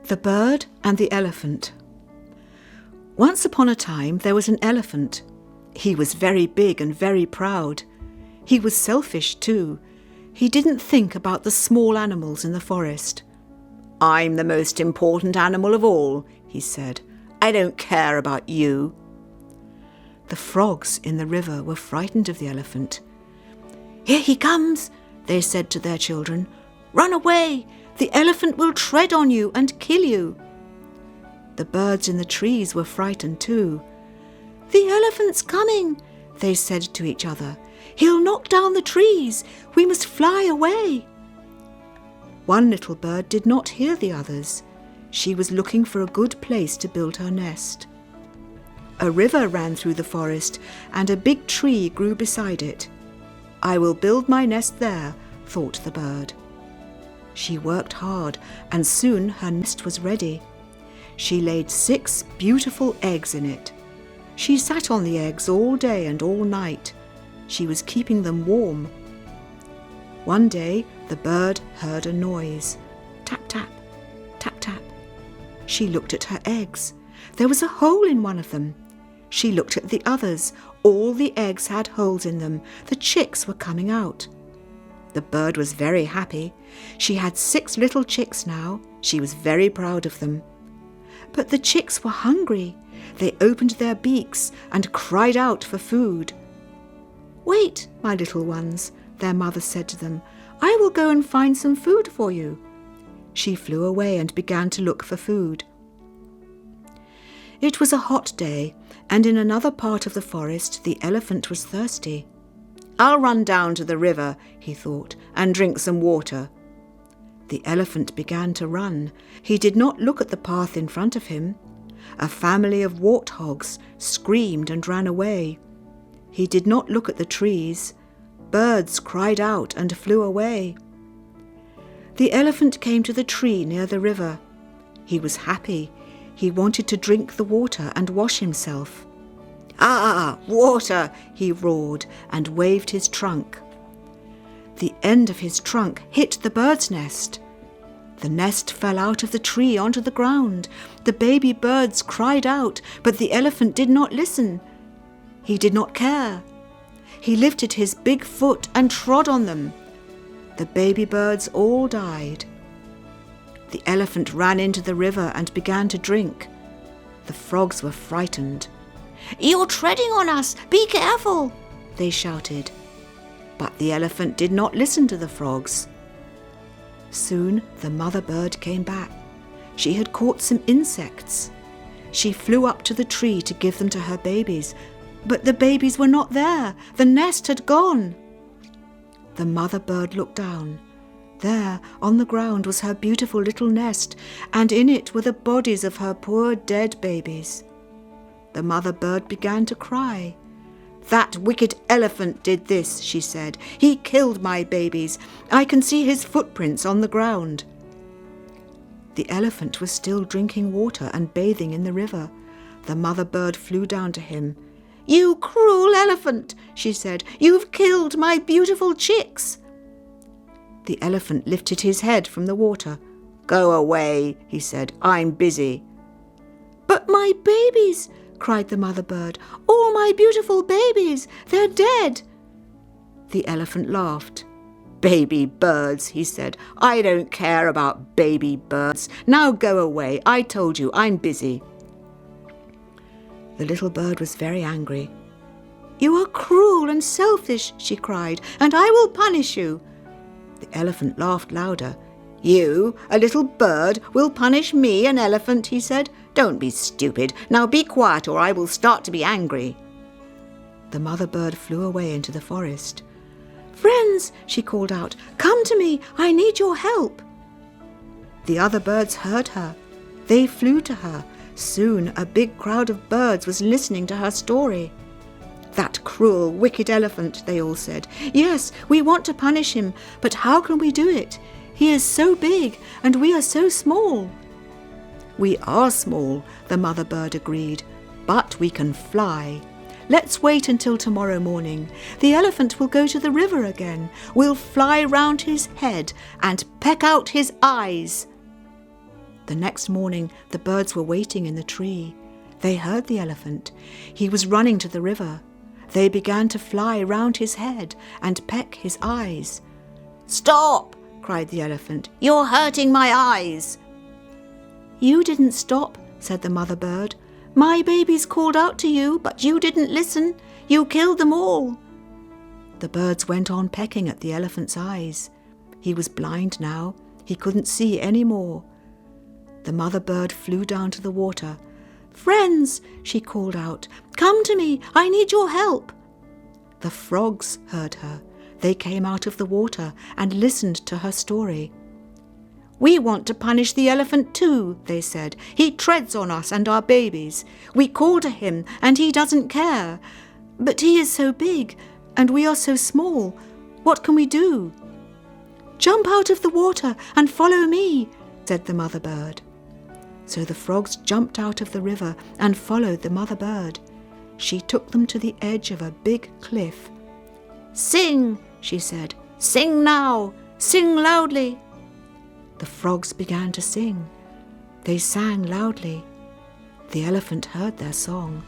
The Bird and the Elephant. Once upon a time there was an elephant. He was very big and very proud. He was selfish too. He didn't think about the small animals in the forest. "I'm the most important animal of all," he said. "I don't care about you." The frogs in the river were frightened of the elephant. "Here he comes," they said to their children. "Run away! The elephant will tread on you and kill you." The birds in the trees were frightened too. "The elephant's coming," they said to each other. "He'll knock down the trees. We must fly away." One little bird did not hear the others. She was looking for a good place to build her nest. A river ran through the forest, and a big tree grew beside it. "I will build my nest there," thought the bird. She worked hard, and soon her nest was ready. She laid 6 beautiful eggs in it. She sat on the eggs all day and all night. She was keeping them warm. One day the bird heard a noise. Tap, tap, tap, tap. She looked at her eggs. There was a hole in one of them. She looked at the others. All the eggs had holes in them. The chicks were coming out. The bird was very happy. She had 6 little chicks now. She was very proud of them. But the chicks were hungry. They opened their beaks and cried out for food. "Wait, my little ones," their mother said to them. "I will go and find some food for you." She flew away and began to look for food. It was a hot day, and in another part of the forest the elephant was thirsty. "I'll run down to the river," he thought, "and drink some water." The elephant began to run. He did not look at the path in front of him. A family of warthogs screamed and ran away. He did not look at the trees. Birds cried out and flew away. The elephant came to the tree near the river. He was happy. He wanted to drink the water and wash himself. "Ah, water!" he roared and waved his trunk. The end of his trunk hit the bird's nest. The nest fell out of the tree onto the ground. The baby birds cried out, but the elephant did not listen. He did not care. He lifted his big foot and trod on them. The baby birds all died. The elephant ran into the river and began to drink. The frogs were frightened. "You're treading on us! Be careful!" they shouted. But the elephant did not listen to the frogs. Soon the mother bird came back. She had caught some insects. She flew up to the tree to give them to her babies, but the babies were not there. The nest had gone. The mother bird looked down. There, on the ground, was her beautiful little nest, and in it were the bodies of her poor dead babies. The mother bird began to cry. "That wicked elephant did this," she said. "He killed my babies. I can see his footprints on the ground." The elephant was still drinking water and bathing in the river. The mother bird flew down to him. "You cruel elephant," she said. "You've killed my beautiful chicks." The elephant lifted his head from the water. "Go away," he said. "I'm busy." "But my babies," cried the mother bird. "All my beautiful babies, they're dead." The elephant laughed. "Baby birds," he said. "I don't care about baby birds. Now go away. I told you, I'm busy." The little bird was very angry. "You are cruel and selfish," she cried, "and I will punish you." The elephant laughed louder. "You, a little bird, will punish me, an elephant," he said. "Don't be stupid. Now be quiet or I will start to be angry." The mother bird flew away into the forest. "Friends," she called out, "come to me. I need your help." The other birds heard her. They flew to her. Soon a big crowd of birds was listening to her story. "That cruel, wicked elephant," they all said. "Yes, we want to punish him, but how can we do it? He is so big and we are so small." "We are small," the mother bird agreed, "but we can fly. Let's wait until tomorrow morning. The elephant will go to the river again. We'll fly round his head and peck out his eyes." The next morning, the birds were waiting in the tree. They heard the elephant. He was running to the river. They began to fly round his head and peck his eyes. "Stop!" cried the elephant. "You're hurting my eyes." "You didn't stop," said the mother bird. "My babies called out to you, but you didn't listen. You killed them all." The birds went on pecking at the elephant's eyes. He was blind now. He couldn't see any more. The mother bird flew down to the water. "Friends," she called out, "come to me. I need your help." The frogs heard her. They came out of the water and listened to her story. "We want to punish the elephant too," they said. "He treads on us and our babies. We call to him and he doesn't care. But he is so big and we are so small. What can we do?" "Jump out of the water and follow me," said the mother bird. So the frogs jumped out of the river and followed the mother bird. She took them to the edge of a big cliff. "Sing," she said. "Sing now. Sing loudly." The frogs began to sing. They sang loudly. The elephant heard their song.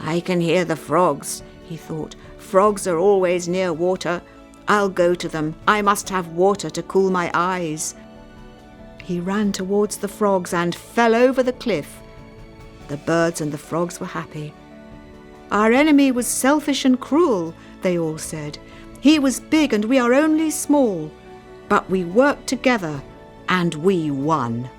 "I can hear the frogs," he thought. "Frogs are always near water. I'll go to them. I must have water to cool my eyes." He ran towards the frogs and fell over the cliff. The birds and the frogs were happy. "Our enemy was selfish and cruel," they all said. "He was big and we are only small. But we worked together and we won."